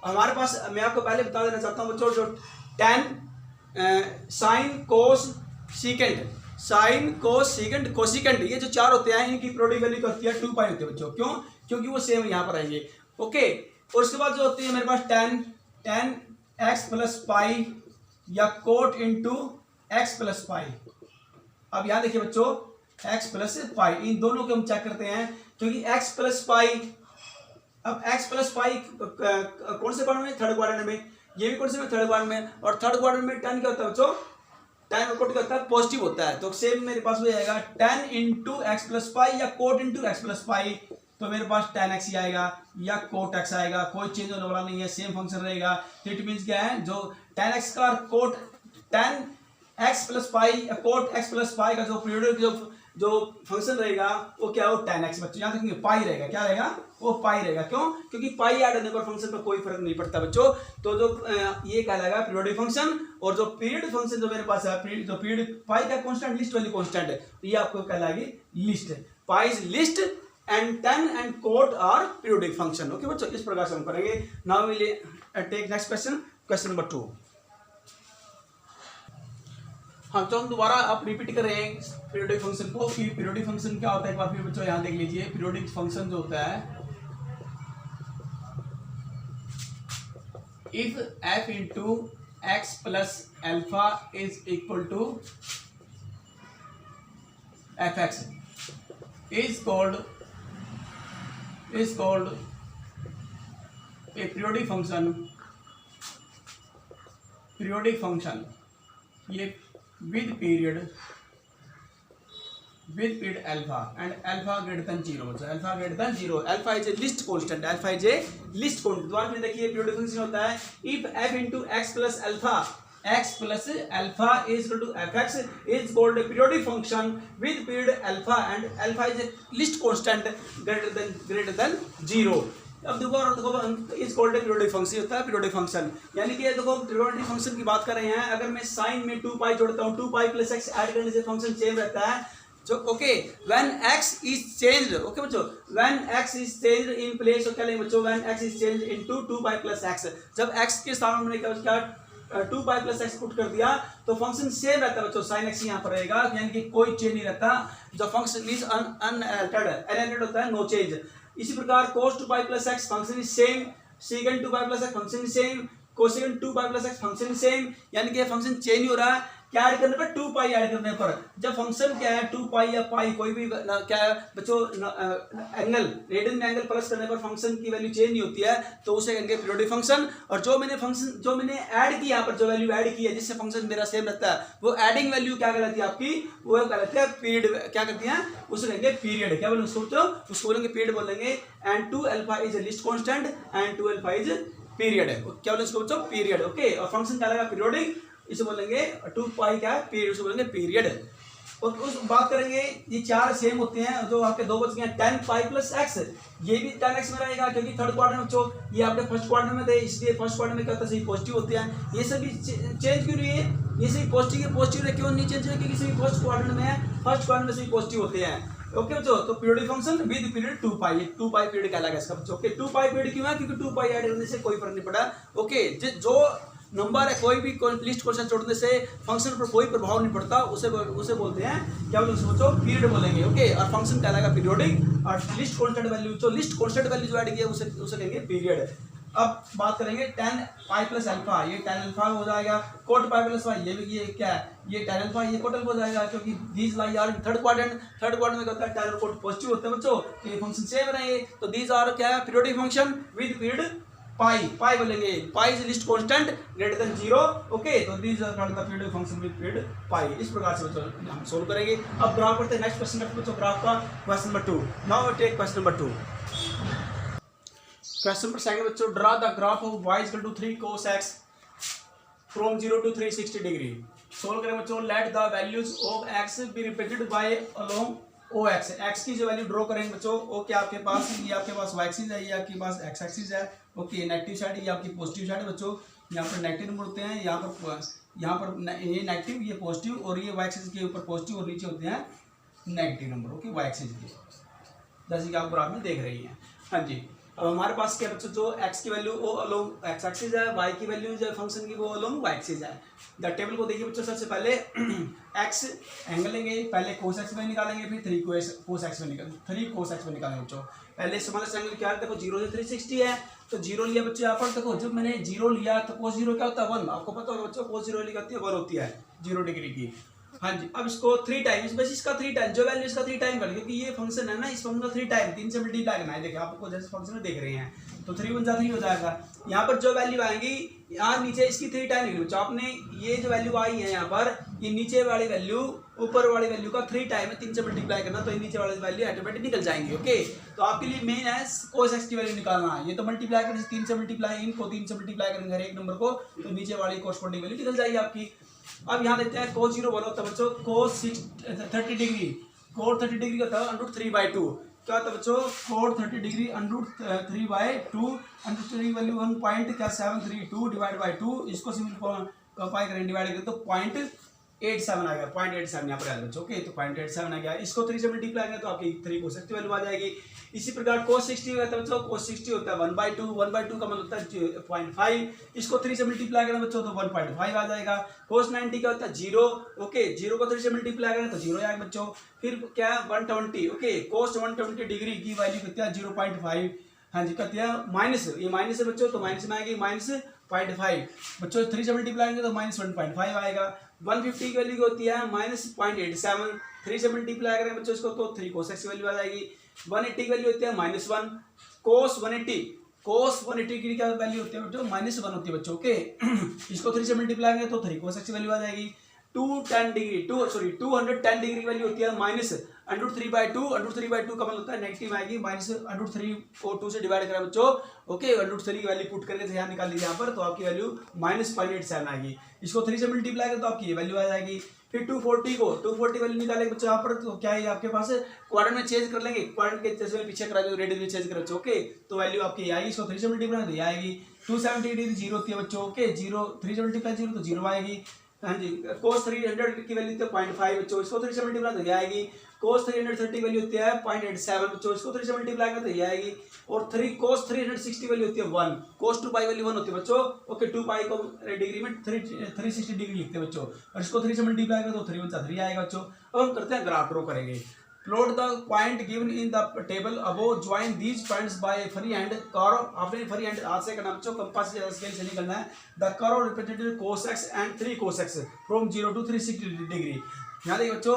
हमारे पास मैं आपको पहले बता देना चाहता हूं बच्चों, जो tan sine cos secant, sine cos secant cosecant, ये जो 4 होते हैं इनकी पीरियोडिक वैल्यू क्या होती है 2 पाई होती है बच्चों, क्यों, क्योंकि वो सेम यहाँ पर आएंगे। ओके, और उसके बाद जो होती है मेरे पास tan x प्लस पाई या cot into x plus pi. अब यहाँ देखिए बच्चों x प्लस पाई, इन दोनों को हम चेक करते हैं, क्योंकि x प्लस पाई, अब x प्लस पाई कौन से क्वाड्रेंट में, थर्ड क्वाड्रेंट में, ये भी कौन से में थर्ड क्वाड्रेंट में, और थर्ड क्वाड्रेंट में tan क्या होता है बच्चों, tan कोट क्या होता है पॉजिटिव होता है, तो सेम मेरे पास हो जाएगा tan into x plus pi या cot into x plus pi, तो मेरे पास tan x ही आएगा या कोट x आएगा, कोई चेंज होने वाला नहीं है, सेम फंक्शन रहेगा। इट मीन्स क्या है, जो tan x का cot tan x plus pi या कोट x प्लस पाई का जो पीरियोडिक जो फंक्शन रहेगा वो क्या हो tan x बच्चों, यहाँ देखेंगे पाई रहेगा, क्या रहेगा वो पाई रहेगा, क्यों, क्योंकि पाई ऐड होने पर फंक्शन पर कोई फर्क नहीं पड़ता बच्चों, तो जो ये कहलाएगा पीरियोडिक फंक्शन। और जो पीरियड फंक्शन जो मेरे पास है, जो पीरियड पाई का कांस्टेंट लिस्ट वैल्यू कांस्टेंट है, ये आपको कहलाएगी least, pi is least and tan and cot are periodic function. Okay बच्चों, इस प्रकार से हम करेंगे। Now we take next question, question number 2। हाँ, तो हम दोबारा आप रिपीट कर रहे हैं पीरियोडिक फंक्शन को, कि पीरियोडिक फंक्शन क्या होता है, एक बार फिर बच्चों यहाँ देख लीजिए। पीरियोडिक फंक्शन जो होता है if f into x plus alpha is equal to f x is called a periodic function ये with period alpha and alpha greater than 0, so alpha greater than 0, alpha is a least constant, द्वारा में देखिए periodic function होता है if f into x plus alpha is equal to fx is called a periodic function with period alpha and alpha is a least constant greater than 0। अब देखो is called periodic function होता है periodic function, यानी कि देखो periodic function की बात कर रहे हैं। अगर मैं साइन में 2 पाई जोड़ता हूँ 2 पाई प्लस एक्स ऐड करने से फंक्शन सेम रहता है। जो okay when x is changed, okay बच्चों when x is changed in place, क्या लेंगे बच्चों when x is changed into 2 pi plus x, जब एक्स के सामने हमने क्या 2 पाई प्लस एक्स पुट कर दिया तो फंक्शन सेम रहता है बच्चों, साइन एक्स यहाँ पर रहेगा, यानी कि कोई चेंज नहीं रहता। जो फंक्शन इज अनअल्टर्ड होता है, नो चेंज। इसी प्रकार cos 2 pi plus x function is same, secant 2 pi plus x function is same, cosecant 2 pi plus x function is same, यानी कि फंक्शन चेंज नहीं हो रहा है। क्या ऐड करने पर 2 पाई ऐड करने पर, जब फंक्शन क्या है 2 पाई या पाई कोई भी क्या है बच्चों एंगल रेडियन में एंगल प्लस करने पर फंक्शन की वैल्यू चेंज नहीं होती है, तो उसे कहेंगे पीरियोडिक फंक्शन। और जो मैंने ऐड किया यहाँ पर, जो वैल्यू ऐड की है जिससे फंक्शन मेरा सेम रहता है, वो एडिंग वैल्यू क्या कहलाती है आपकी, वो कहलाती है पीरियड, क्या कहती है उसे कहेंगे पीरियड। क्या बोलेंगे उसको बोलेंगे पीरियड बोलेंगे। And 2 alpha is a list constant and 2 alpha is period है, क्या बोलेंगे उसको बच्चों पीरियड। ओके और फंक्शन क्या लगा पीरियोडिक, इसे बोलेंगे 2 पाई क्या है पीरियड, उसे बोलेंगे पीरियड। और उस बात करेंगे ये चार सेम होते हैं, जो आपके दो बच गए 10 पाई प्लस एक्स, ये भी 10 एक्स में रहेगा क्योंकि थर्ड क्वार्टर में बच्चों ये आपके फर्स्ट क्वार्टर में थे, इसलिए फर्स्ट क्वार्टर में क्या होता है सही पॉजिटिव होते हैं। ये सभी चेंज क्यों नहीं है, ये सही पॉजिटिव क्यों नहीं चेंज है, क्योंकि सभी फर्स्ट क्वार्टर में है, फर्स्ट क्वार्टर में सभी पॉजिटिव होते हैं। ओके बच्चों तो periodic function with period 2 pi, 2 pi period कहलाएगा इसका बच्चों। ओके 2 पाई पीरियड क्यों है, क्योंकि 2 पाई ऐड करने से कोई फर्क नहीं पड़ा। ओके जो नंबर है कोई भी लिस्ट क्वेश्चन छोड़ने से फंक्शन पर कोई प्रभाव नहीं पड़ता, उसे बोलते हैं क्या बोलते हैं बच्चों पीरियड बोलेंगे। ओके और फंक्शन कहलाएगा पीरियोडिक, और लिस्ट कांस्टेंट वैल्यू जो ऐड किया उसे कहेंगे पीरियड। अब बात करेंगे 10 पाई प्लस अल्फा, ये 10 अल्फा हो जाएगा, कोट पाई प्लस वाई ये क्या है, ये 10 अल्फा ये कोट अल्फा हो जाएगा, क्योंकि these lie are third quadrant में क्या होता है 10 और कोट पॉजिटिव होते हैं बच्चों, तो ये फंक्शन सेम रहेंगे। तो दीज आर क्या है periodic function with period pi बोलेंगे, pi is least constant greater than 0। Okay तो these are called the periodic function with period pi. इस प्रकार से बच्चों हम सोल्व करेंगे। अब ग्राफ करते हैं, नेक्स्ट क्वेश्चन रखते बच्चों ग्राफ का, question number 2। Now we take question number 2। Question number 2 बच्चों, draw the graph of y equal to 3 cos x from 0 to 360 degree. Solve करें बच्चों, let the values of x be represented by along O X, x की जो value draw करेंगे बच्चों, ओ क्या आपके पास ये आपके पास वाई एक्सिस है, ये आपके पास एक्स एक्सिस है। ओके नेगेटिव साइड ये आपकी पॉजिटिव साइड है बच्चों, यहाँ पर नेगेटिव नंबर होते हैं, यहाँ पर ये नेगेटिव ये पॉजिटिव, और ये वाई एक्सिस के ऊपर पॉजिटिव और नीचे होते हैं negative number. Okay y axis के, जैसे कि आप ग्राफ में देख रही हैं। हाँ जी अब हमारे पास क्या बच्चों, जो x की वैल्यू वो अलोंग एक्स एक्सिस है, y की वैल्यू जो फंक्शन की वो अलोंग y एक्सिस है। द टेबल को देखिए बच्चों, सबसे पहले x एंगल लेंगे, पहले cos x में निकालेंगे, फिर 3 cos x में निकालेंगे बच्चों। पहले स्मॉलेस्ट एंगल क्या है, देखो 0 से 360 है, तो 0 लिया बच्चों यहाँ पर। देखो जब मैंने 0 लिया तो cos 0 क्या होता है 1, आपको पता होगा बच्चों cos 0 होती है 1 होती है 0 डिग्री की। हाँ जी अब इसको 3 टाइम, बस इसका 3 टाइम जो वैल्यू इसका 3 टाइम कर, क्योंकि ये फंक्शन है ना, इस फंक्शन का 3 टाइम 3 से मल्टीप्लाई करना है। देखिए आपको जैसे फंक्शन में देख रहे हैं, तो 3 × 3 हो जाएगा। यहाँ पर जो वैल्यू आएंगी यहाँ नीचे इसकी 3 टाइम लिख लो। आपने ये जो वैल्यू आई है यहाँ पर, ये नीचे वाली वैल्यू ऊपर वाली वैल्यू का 3 टाइम है, 3 से मल्टीप्लाई करना, तो ये नीचे वाली वैल्यू ऑटोमेटिक निकल जाएंगी। ओके तो आपके लिए मेन है cos x की वैल्यू निकालना। ये तो मल्टीप्लाई करने 3 से मल्टीप्लाई, इनको 3 से मल्टीप्लाई करेंगे हर एक नंबर को, तो नीचे वाली कॉरस्पॉन्डिंग वैल्यू निकल जाएगी आपकी। अब यहाँ देखते हैं cos 0 बोलो तो बच्चों cos 30 डिग्री, cos 30 डिग्री का था √3/2, क्या होता है बच्चों cos 30 degree √3/2, √3 value 1.732 divide by 2, इसको सिंपलीफाई करें डिवाइड करें तो 0.87 आ गया, 0.87 यहाँ पर आ गया बच्चों। ओके तो 0.87 आ गया, इसको 3 से मल्टीप्लाई करें तो आपकी 3 cos 60 वैल्यू आ जाएगी। इसी प्रकार cos 60 होता है बच्चों, cos 60 होता है 1/2, 1/2 का मतलब होता है 0.5, इसको 3 से मल्टीप्लाई करें बच्चों तो 1.5 आ जाएगा। cos 90 का होता है 0, ओके 0 को 3 से मल्टीप्लाई करें तो 0 आएगा बच्चों। फिर क्या है 120, ओके cos 120 डिग्री की वैल्यू कितना है 0.5, हाँ जी कहते हैं माइनस, ये माइनस है बच्चों, तो माइनस में आएगी 0.5 बच्चों 3 से मल्टीप्लाई करेंगे तो -1.5 आएगा। 150 की वैल्यू होती है -0.87, 3 से मल्टीप्लाई करेंगे बच्चों इसको तो 3 cos x की वैल्यू आ जाएगी। 180 की वैल्यू होती है -1, cos 180 की क्या वैल्यू होती है बच्चों -1 होती है बच्चों। ओके इसको 3 से मल्टीप्लाई करेंगे तो 3 cos x की वैल्यू आ जाएगी। 210 डिग्री की वैल्यू होती है -√3/2, √3/2 का मतलब होता है नेगेटिव आएगी, -√3 को 2 से डिवाइड करें बच्चों। ओके √3 की वैल्यू पुट करके यहाँ निकाल लीजिए यहाँ पर, तो आपकी वैल्यू -0.87 आएगी। इसको 3 से मल्टीप्लाई करें तो आपकी ये वैल्यू आ जाएगी। फिर 240 वैल्यू निकालेंगे बच्चों यहाँ पर, तो क्या है आपके पास क्वाड्रेंट में चेंज कर लेंगे, क्वाड्रेंट के जैसे मैं पीछे करा दो रेडियस में चेंज कर बच्चों। ओके तो वैल्यू आपकी आएगी, इसको 3 से मल्टीप्लाई तो ये आएगी। 270 डिग्री 0 होती है बच्चों। ओके 0 3 से मल्टीप्लाई 0 तो 0 आएगी। हाँ जी cos 300 की वैल्यू तो 0.5 बच्चों, इसको 3 से मल्टीप्लाई तो ये आएगी। cos 330 वैल्यू होती है 0.87 बच्चों, इसको 3 से मल्टीप्लाई करें तो ये आएगी। और cos 360 वैल्यू होती है 1, cos 2 पाई वैल्यू 1 होती है बच्चों। ओके 2 पाई को डिग्री में 360 डिग्री लिखते हैं बच्चों, और इसको 3 से मल्टीप्लाई करें तो 3 × 3 आएगा बच्चों। अब हम करते हैं ग्राफ ड्रॉ करेंगे। Plot the point given in the table above, join these points by free hand curve. आपने फ्री हैंड हाथ से करना बच्चों, कंपास से स्केल से नहीं करना है। The curve represented cos x and 3 cos x from 0 to 360 degree. यहाँ देखिए बच्चों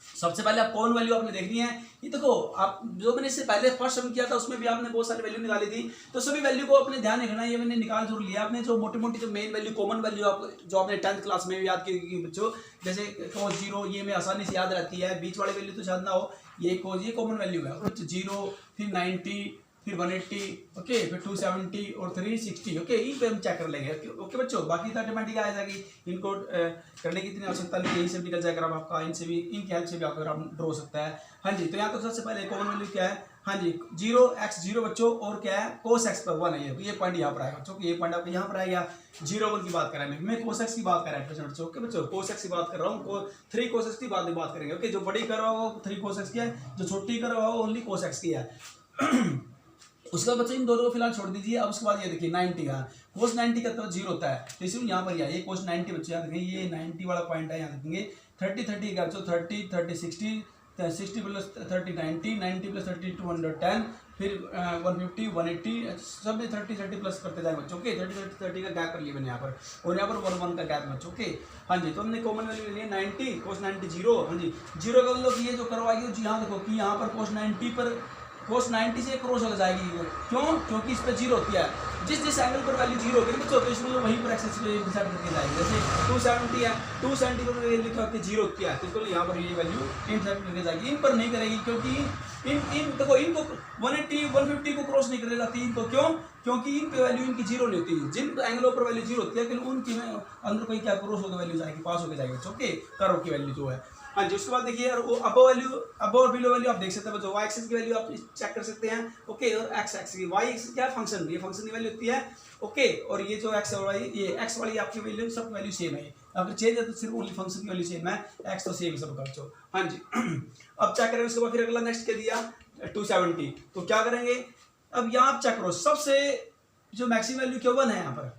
सबसे पहले आप कौन वैल्यू आपने देखनी है। ये देखो आप जो मैंने इससे पहले फर्स्ट सम किया था उसमें भी आपने बहुत सारी वैल्यू निकाली थी, तो सभी वैल्यू को अपने ध्यान रखना है। ये मैंने निकाल जरूर लिया। आपने जो मोटी मोटी जो मेन वैल्यू कॉमन वैल्यू आप जो आपने 10th क्लास में भी याद की बच्चों, जैसे cos 0 ये में आसानी से याद रहती है, बीच वाली वैल्यू तो याद ना हो। ये cos ये कॉमन वैल्यू है, 0 फिर 90 फिर 180 ओके फिर 270 और 360। ओके इन पे हम चेक कर लेंगे। ओके बच्चों बाकी तो ऑटोमेटिक आ जाएगी, इनको करने की इतनी आवश्यकता नहीं है, यही से निकल जाएगा आपका, इनसे भी इनकी हेल्प से भी आपका ड्रॉ हो सकता है। हाँ जी तो यहाँ तो सबसे पहले कॉमन वैल्यू क्या है, हाँ जी 0x0 बच्चों, और क्या है cos x पर 1 है। ये पॉइंट यहाँ पर आएगा बच्चों, ये पॉइंट आपको यहाँ पर आएगा। 0 1 की बात कर रहा है मैं cos x की बात कर रहा है बच्चों। ओके बच्चों cos x की बात कर रहा हूँ, 3 cos x की बात करेंगे। ओके जो बड़ी कर रहा हो 3 cos x की है, जो छोटी कर रहा हो ओनली cos x की है। उसके बाद बच्चों इन दोनों को फिलहाल छोड़ दीजिए। अब उसके बाद ये देखिए 90 का cos 90 का तो 0 होता है, तो इसलिए यहाँ पर ये cos 90 बच्चों यहाँ देखेंगे, ये 90 वाला पॉइंट है। यहाँ देखेंगे 30 का बच्चों 30 60 प्लस 30 90 प्लस 30 210 फिर 150 180 सब में 30 प्लस करते जाए बच्चों। ओके 30 का गैप कर लिया मैंने यहाँ पर, और यहाँ पर 1 का गैप बच्चों। ओके हाँ जी तो हमने कॉमन वैल्यू ले लिया 90 cos 90 0। हाँ जी 0 का मतलब ये जो करवाएगी जी, यहाँ देखो कि यहाँ पर cos 90 पर cos 90 से क्रॉस हो जाएगी। क्यों? क्योंकि इस पर 0 होती है, जिस एंगल पर वैल्यू 0 होगी बच्चों तो इसमें वहीं पर एक्सेस पे डिसाइड करके जाएगी। जैसे 270 है, 270 पर वैल्यू क्या होती है 0 होती है, तो यहाँ पर ये वैल्यू इंटरसेप्ट करके जाएगी। इन पर नहीं करेगी क्योंकि इन देखो इनको 180 150 को क्रॉस नहीं कर जाती इनको। क्यों? क्योंकि इन पे वैल्यू इनकी 0 नहीं होती। जिन एंगलों पर वैल्यू 0 होती है लेकिन उनकी में अंदर कोई क्या क्रॉस होकर वैल्यू जाएगी, पास होकर जाएगी बच्चों। ओके कर्व की वैल्यू जो है। हाँ जी उसके बाद देखिए अबव और बिलो वैल्यू आप देख सकते हैं बच्चों। वाई एक्सिस की वैल्यू आप चेक कर सकते हैं। ओके और एक्स एक्सिस की, वाई एक्सिस क्या फंक्शन, ये फंक्शन की वैल्यू होती है। ओके और ये जो एक्स और वाई, ये एक्स वाली आपकी वैल्यू सब वैल्यू सेम है। अगर चेंज है तो सिर्फ ओनली फंक्शन की वैल्यू सेम है, एक्स तो सेम सब बच्चों। हाँ जी अब चेक करेंगे उसके बाद फिर अगला नेक्स्ट क्या दिया 270, तो क्या करेंगे अब यहाँ आप चेक करो। सबसे जो मैक्सिमम वैल्यू क्या 1 है यहाँ पर,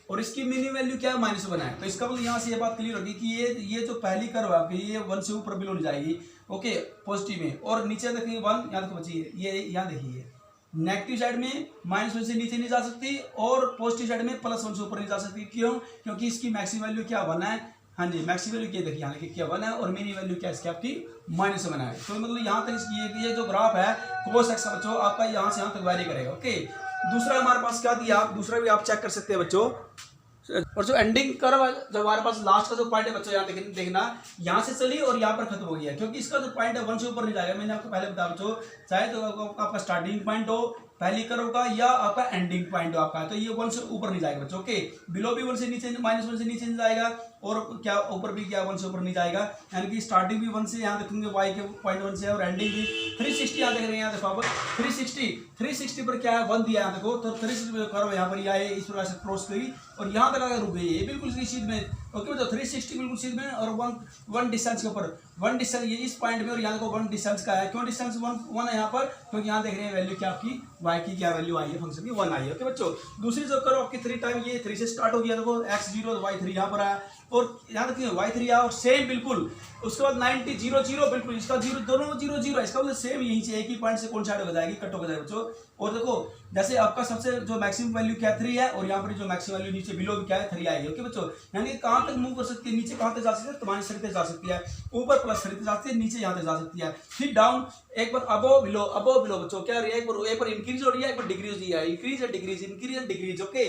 और इसकी मिनिमम वैल्यू क्या है -1 है। तो इसका मतलब यहाँ से ये बात क्लियर होगी कि ये जो पहली कर्व है आपकी ये 1 से ऊपर बिलो नहीं जाएगी। ओके पॉजिटिव में, और नीचे देखिए 1 यहाँ देखो बच्ची ये यहाँ देखिए नेगेटिव साइड में -1 से नीचे नहीं जा सकती, और पॉजिटिव साइड में +1 से ऊपर नहीं जा सकती। क्यों? क्योंकि इसकी मैक्सिमम वैल्यू क्या 1 है। हाँ जी मैक्सिमम वैल्यू क्या देखिए यहाँ देखिए क्या 1 है, और मिनिमम वैल्यू क्या इसकी आपकी -1 है। तो मतलब यहाँ तक इसकी ये जो ग्राफ है cos x बच्चों आपका यहाँ से यहाँ तक वैरी करेगा। ओके दूसरा हमारे पास क्या दिया, दूसरा भी आप चेक कर सकते हैं बच्चों। और जो एंडिंग कर्व जो हमारे पास लास्ट का जो पॉइंट है बच्चों यहाँ देखना यहाँ से चली और यहाँ पर खत्म हो गया, क्योंकि इसका जो पॉइंट है 1 से ऊपर नहीं जाएगा। मैंने आपको पहले बताया बच्चों, चाहे तो आपका स्टार्टिंग पॉइंट हो पहली कर्व का या आपका एंडिंग पॉइंट हो आपका, तो ये 1 से ऊपर नहीं जाएगा बच्चों। ओके बिलो भी 1 से नीचे -1 से नीचे नहीं जाएगा, और क्या ऊपर भी क्या 1 से ऊपर नहीं जाएगा। यानी कि स्टार्टिंग भी 1 से यहाँ देखेंगे y के पॉइंट 1 से, और एंडिंग भी 360 यहाँ देख रहे हैं। यहाँ देखो आप 360 पर क्या है 1 दिया है देखो, तो 360 कर्व यहाँ पर आए इस प्रकार से क्रॉस करी और यहाँ तक अगर रुक गई ये बिल्कुल सीध में। ओके तो 360 बिल्कुल सीध में, और 1 डिस्टेंस के ऊपर 1 डिस्टेंस ये इस पॉइंट में, और यहाँ देखो 1 डिस्टेंस का है। क्यों डिस्टेंस 1 है यहाँ पर, क्योंकि यहाँ देख रहे हैं वैल्यू क्या आपकी y की क्या वैल्यू आई है फंक्शन की 1 आई है। ओके बच्चों दूसरी जो करो आपकी 3 टाइम ये 3 से स्टार्ट हो गया देखो x0 y3 यहाँ पर आया, और यहाँ देखिए y3 आया सेम बिल्कुल। उसके बाद 90 0 0 बिल्कुल इसका 0 दोनों 0 0 है, इसका मतलब सेम यहीं से एक ही पॉइंट से कौन साइड हो जाएगी कट हो जाएगी बच्चों। और देखो जैसे आपका सबसे जो मैक्सिमम वैल्यू क्या 3 है, और यहाँ पर जो मैक्सिमम वैल्यू नीचे बिलो भी क्या है 3 आएगी। ओके बच्चों, यानी कहाँ तक मूव कर सकती है, नीचे कहाँ तक जा सकती है, -3 तक जा सकती है, ऊपर +3 तक जा सकती है, नीचे यहाँ तक जा सकती है। फिर डाउन एक बार अबो बिलो बच्चों क्या हो रही है, एक बार इंक्रीज हो रही है, एक बार डिक्रीज हो रही है, इंक्रीज है डिक्रीज, इंक्रीज है डिक्रीज। ओके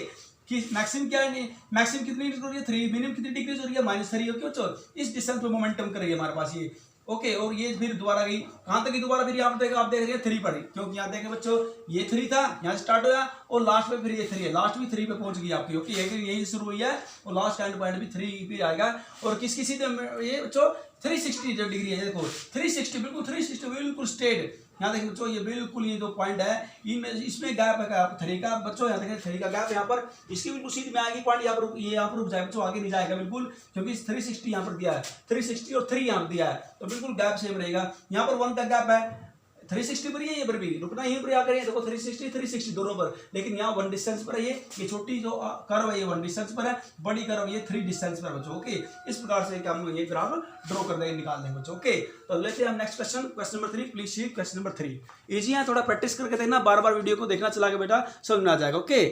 कि मैक्सिमम क्या है, मैक्सिमम कितनी डिक्रीज हो रही है 3, मिनिमम कितनी डिक्रीज हो रही है -3। ओके बच्चों, इस डिस्टेंस पे मोमेंटम करेगी हमारे पास ये। ओके और ये फिर दोबारा गई कहां तक गई, दोबारा फिर यहाँ पर आप देख रहे हैं 3 पर, क्योंकि यहाँ देखें बच्चों ये 3 था, यहाँ से स्टार्ट हुआ और लास्ट में फिर ये 3 है, लास्ट भी 3 पे पहुंच गई आपकी। ओके यही शुरू हुई है और लास्ट एंड पॉइंट भी 3 पे आएगा। और किस किसी ये बच्चों 360 जो डिग्री है, देखो 360 बिल्कुल 360 बिल्कुल स्ट्रेट। यहाँ देखिए बच्चों ये बिल्कुल ये जो पॉइंट है इसमें गैप है 3 का बच्चों, यहाँ देखिए 3 का गैप यहाँ पर, इसकी बिल्कुल सीध में आएगी पॉइंट, यहाँ पर ये यहाँ पर रुक जाएगा बच्चों, आगे नहीं जाएगा बिल्कुल, क्योंकि 360 यहाँ पर दिया है, 360 और 3 यहाँ पर दिया है, तो बिल्कुल गैप सेम रहेगा। यहाँ पर 1 का गैप है 360 पर, ये पर भी रुकना यहीं पर आकर देखो 360 दोनों पर, लेकिन यहाँ 1 डिस्टेंस पर है, ये छोटी जो कर्व है ये 1 डिस्टेंस पर है, बड़ी कर्व ये 3 डिस्टेंस पर बच्चों। ओके इस प्रकार से हम ये ग्राफ ड्रॉ कर देंगे, निकाल देंगे बच्चों। ओके तो लेते हैं हम next question number 3, please see question number 3 easy है, थोड़ा प्रैक्टिस करके देखना, बार बार वीडियो को देखना चला के बेटा समझ में आ जाएगा। Okay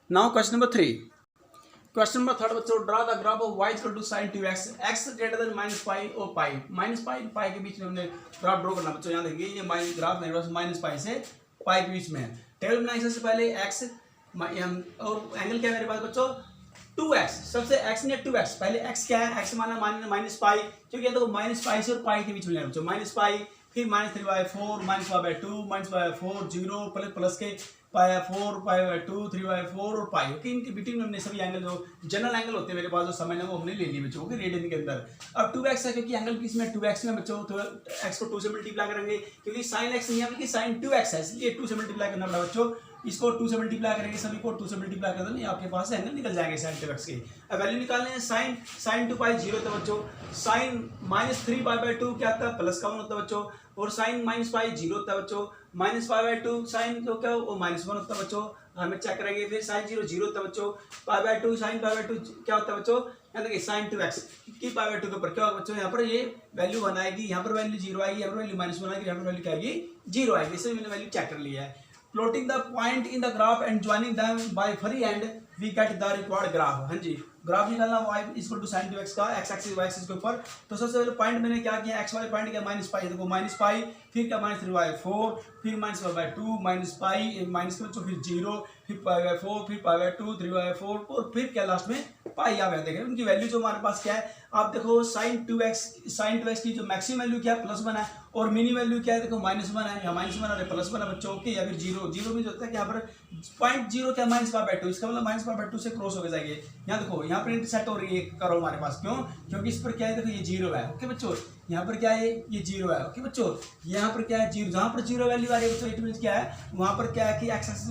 now question number 3, question number 3 बच्चों, draw the graph of y equal to sin 2x, x greater than -पाई और पाई, -पाई के बीच में हमने ग्राफ ड्रॉ करना बच्चों। यहाँ देखिए ये ग्राफ मेरे पास -पाई से पाई के बीच में है। टेबल बनाने से पहले x और एंगल क्या है मेरे पास बच्चों 2x, सबसे x ने 2x, पहले x क्या है, x माना -पाई, क्योंकि देखो -पाई से और पाई के बीच में है बच्चों, -पाई फिर -3/4 -पाई/2 -पाई/4 0 प्लस के पाई/4 पाई/2 3/4 और पाई। ओके इनके बीटवीन में हमने सभी एंगल जो जनरल एंगल होते हैं मेरे पास जो समय वो हमने ले लिए बच्चों। ओके रेडियन के अंदर अब 2x है, क्योंकि एंगल किस में 2x में बच्चों, तो x को 2 से मल्टीप्लाई करेंगे, क्योंकि sin x नहीं है बल्कि sin 2x है, इसलिए 2 से मल्टीप्लाई करना पड़ा बच्चों। इसको 2 से मल्टीप्लाई करेंगे, सभी को 2 से मल्टीप्लाई कर देंगे, आपके पास एंगल निकल जाएंगे sin 2x के। अब वैल्यू निकालने हैं, sin 2 पाई 0 था बच्चों, sin -3 क्या था प्लस का 1 होता है बच्चों, और sin -पाई 0 होता है बच्चों, -पाई/2 sin जो क्या वो -1 होता है बच्चों, हमें चेक करेंगे। फिर sin 0 होता है बच्चों, पाई/2 sin पाई/2 क्या होता है बच्चों, यहाँ देखिए sin 2x की पाई/2 के ऊपर क्या होगा बच्चों, यहाँ पर ये वैल्यू 1 आएगी, यहाँ पर वैल्यू 0 आएगी, यहाँ पर वैल्यू -1 आएगी, यहाँ पर वैल्यू क्या आएगी 0 आएगी। इससे मैंने वैल्यू चेक कर लिया है। Plotting the point in the graph and joining them by free hand we get the required graph. हाँ जी ग्राफ निकालना y equal to sin 2x का x एक्सिस y एक्सिस के ऊपर। तो सबसे पहले पॉइंट मैंने क्या किया, x वाले पॉइंट क्या -पाई, देखो -पाई फिर क्या -3/4 फिर -पाई/2 -पाई माइनस में फिर 0 फिर पाई/4 फिर पाई/2 3/4 और फिर क्या लास्ट में पाई। आप देख रहे हैं उनकी वैल्यू जो हमारे पास क्या है, आप देखो sin 2x की जो मैक्सिमम वैल्यू क्या है +1 है, और मिनी वैल्यू क्या है देखो -1 है, या -1 और +1 है बच्चों। ओके या फिर 0 में जो होता है कि यहाँ पर पॉइंट 0 क्या -पाई/2, इसका मतलब -पाई/2 से क्रॉस होकर जाएगी। यहाँ देखो यहाँ पर इंटरसेक्ट हो रही है करो हमारे पास, क्यों, क्योंकि इस पर क्या है देखो ये 0 है। ओके बच्चों यहाँ पर क्या है ये 0 है। ओके बच्चों यहाँ पर क्या है 0, जहाँ पर 0 वैल्यू आ रही है बच्चों इट मींस क्या है, वहाँ पर क्या है कि एक्स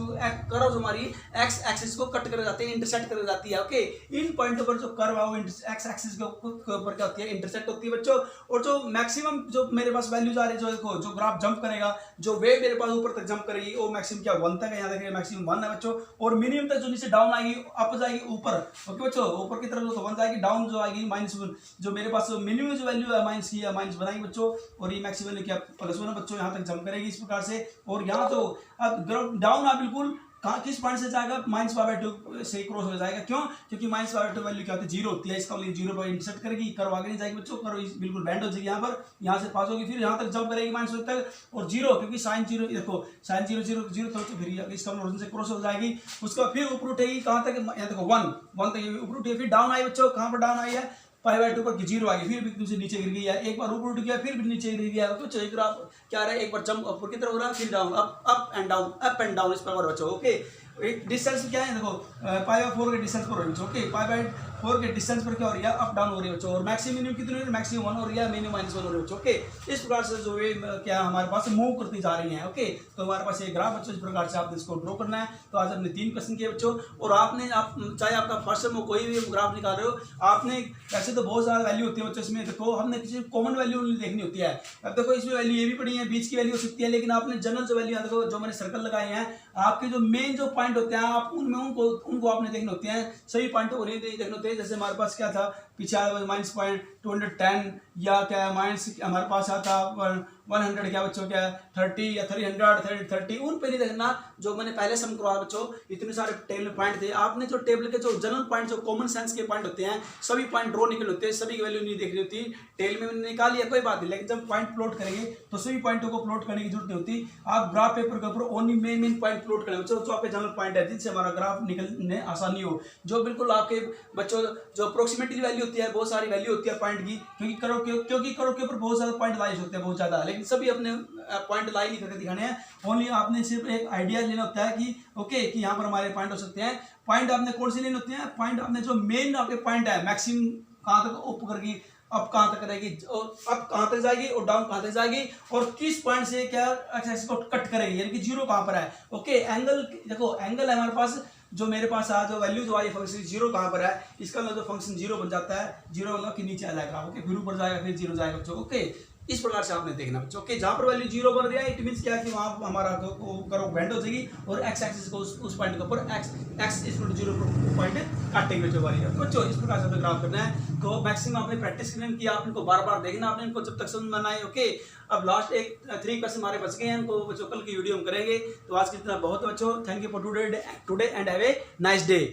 कर्व हमारी एक्स एक्सिस को कट कर जाती है, इंटरसेक्ट कर जाती है। ओके इन पॉइंटों पर जो कर्व है वो एक्स एक्सिस के ऊपर क्या होती है, इंटरसेक्ट होती है बच्चों। और जो मैक्सिमम जो मेरे पास वैल्यूज आ रही है, जो देखो जो ग्राफ जंप करेगा, जो वेव मेरे पास ऊपर तक जंप करेगी वो मैक्सिमम क्या 1 तक है, यहाँ देखिए मैक्सिमम 1 है बच्चों, और मिनिमम तक जो नीचे डाउन आएगी अप जाएगी ऊपर। ओके बच्चों ऊपर की तरफ तो 1 जाएगी, डाउन जो आएगी -1, जो मेरे पास मिनिमम जो वैल्यू है माइनस की माइनस बनाएगी बच्चों, और ये मैक्सिमम वैल्यू क्या +1 बच्चों, यहाँ तक जंप करेगी इस प्रकार से। और यहाँ तो अब डाउन आप बिल्कुल कहाँ किस पॉइंट से जाएगा, -पाई/2 से क्रॉस हो जाएगा, क्यों, क्योंकि -पाई/2 वैल्यू क्या होती है 0 होती है, इसका वैल्यू 0 पर इंटरसेक्ट करेगी, कर्व आगे नहीं जाएगी बच्चों, कर्व बिल्कुल बैंड हो जाएगी यहाँ पर, यहाँ से पास होगी, फिर यहाँ तक जंप करेगी -1 तक, और 0 क्योंकि sin 0 देखो sin 0 तो फिर इसका ओरिजिन से क्रॉस हो जाएगी, उसके बाद फिर ऊपर उठेगी कहाँ तक, यहाँ देखो 1 तक ऊपर उठेगी, फिर डाउन आई बच्चों, कहाँ पर डाउन आई है पाई/2 पर 0 आ गई, फिर भी तुमसे नीचे गिर गई है, एक बार ऊपर उठ गया फिर भी नीचे गिर गया। तो चलिए ग्राफ क्या रहा है, एक बार जंप ऊपर की तरफ हो रहा है, फिर डाउन अप एंड डाउन इस प्रकार बच्चों। ओके एक डिस्टेंस क्या है देखो पाई/4 के डिस्टेंस पर हो रही है, ओके पाई/4 के डिस्टेंस पर क्या हो रही है, अप डाउन हो रही है बच्चों, और मैक्सिमम मिनिमम कितनी हो रही है, मैक्सिमम 1 हो रही है, मिनिमम -1 हो रही है बच्चों। ओके इस प्रकार से जो ये क्या हमारे पास मूव करती जा रही है। ओके तो हमारे पास ये ग्राफ बच्चों इस प्रकार से आपने इसको ड्रॉ करना है। तो आज हमने 3 क्वेश्चन किए बच्चों, और आपने चाहे आपका फर्स्ट सेम हो कोई भी ग्राफ निकाल रहे हो, आपने वैसे तो बहुत ज़्यादा वैल्यू होती है बच्चों इसमें, देखो हमने किसी कॉमन वैल्यू देखनी होती है। अब देखो इसमें वैल्यू ये भी पड़ी है, बीच की वैल्यू हो सकती है, लेकिन आपने जनरल जो वैल्यू देखो जो मैंने सर्कल लगाए हैं, आपके जो मेन जो पॉइंट होते हैं आप उनमें उनको आपने देखने होते हैं, सही पॉइंटों को नहीं देखने होते हैं। जैसे हमारे पास क्या था पीछे -210 या क्या माइनस हमारे पास आता 100 क्या बच्चों क्या 30 या 300 30 उन पे नहीं देखना जो मैंने पहले सम करवाया बच्चों। इतने सारे टेबल में पॉइंट थे, आपने जो टेबल के जो जनरल पॉइंट जो कॉमन सेंस के पॉइंट होते हैं सभी पॉइंट ड्रॉ निकल होते हैं, सभी की वैल्यू नहीं देखनी होती। टेबल में मैंने निकाल लिया कोई बात नहीं, लेकिन जब पॉइंट प्लॉट करेंगे तो सभी पॉइंटों को प्लॉट करने की जरूरत नहीं होती। आप ग्राफ पेपर के ऊपर ओनली मेन पॉइंट प्लॉट करें बच्चों, जो आपके जनरल पॉइंट है जिनसे हमारा ग्राफ निकलने आसानी हो, जो बिल्कुल आपके बच्चों जो अप्रोक्सीमेटली वैल्यू होती है, बहुत सारी वैल्यू होती है पॉइंट की, क्योंकि करो के ऊपर बहुत सारे पॉइंट लाइज होते हैं बहुत ज्यादा, लेकिन सभी अपने पॉइंट लाई नहीं करके दिखाने हैं। ओनली आपने सिर्फ एक आइडिया लेना होता है कि ओके कि यहाँ पर हमारे पॉइंट हो सकते हैं। पॉइंट आपने कौन से लेने होते हैं, पॉइंट आपने जो मेन आपके पॉइंट है मैक्सिमम कहाँ तक अप करके अप कहाँ तक रहेगी और अप कहाँ तक जाएगी और डाउन कहाँ तक जाएगी और किस पॉइंट से क्या एक्सेस को कट करेगी, यानी कि जीरो कहाँ पर है। ओके एंगल देखो, एंगल है हमारे पास, जो मेरे पास है जो वैल्यू जो आई फंक्शन जीरो कहाँ पर है, इसका मतलब जो फंक्शन जीरो बन जाता है, जीरो मतलब कि नीचे आ जाएगा। ओके फिर ऊपर जाएगा फिर जीरो जाएगा बच्चों। ओके इस प्रकार से आपने देखना बच्चों। ओके जहाँ पर वैल्यू जीरो बन रही है इट मींस क्या कि वहाँ हमारा करो बेंड हो जाएगी और एक्स एक्सिस को उस पॉइंट के ऊपर x equal to zero point काटेंगे बच्चों वाली बच्चों। इस प्रकार से हमें ग्राफ करना है। तो मैक्सिमम आपने प्रैक्टिस किया, आप इनको बार बार देखना, आपने इनको जब तक समझ में आए। ओके अब लास्ट एक 3 क्वेश्चन हमारे बच गए हैं, इनको बच्चों कल की वीडियो हम करेंगे। तो आज की इतना बहुत बच्चों, thank you for today and have a nice day.